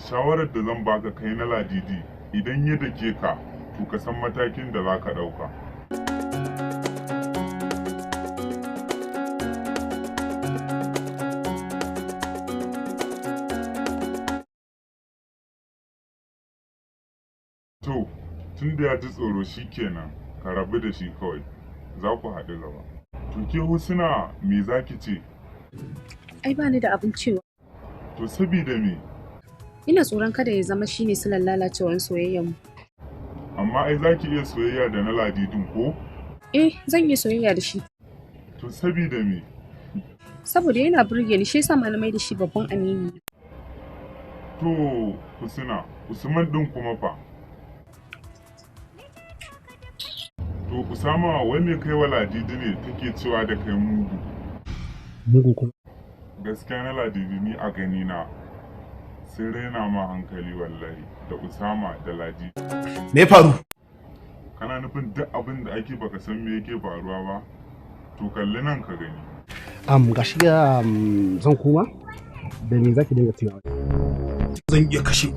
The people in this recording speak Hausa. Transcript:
shawarar da zan baka kai na ladidi idan ya dake ka to ka san matakin da za ka ɗauka. To, tun da ya ji tsoro shi kenan, ka rabu da shi kawai, za ku haɗu gaba. To ke Husna me za ki ce? Ai ba ni da abin cewa. To sabida me? Ina tsoron kada ya zama shine silar lalacewar soyayyar mu. Amma ai za ki iya soyayya da na ladidin ko? Zan iya soyayya da shi. To sabida me? Saboda yana burge ni, shi yasa ma na mai da shi babban amini. To Husna, Usman ɗin kuma fa? To Usama wai me kai wa ladidi ne take cewa da kai mugu? Mugu kuma? Gaskiya na ladidi ni a gani na sai raina ma hankali wallahi da Usama da ladidi. Me faru? Kana nufin duk abin da ake baka san me yake faruwa ba? To kalli nan ka gani. Gashi zan koma da me zaki dinga tunawa. Zan iya kashe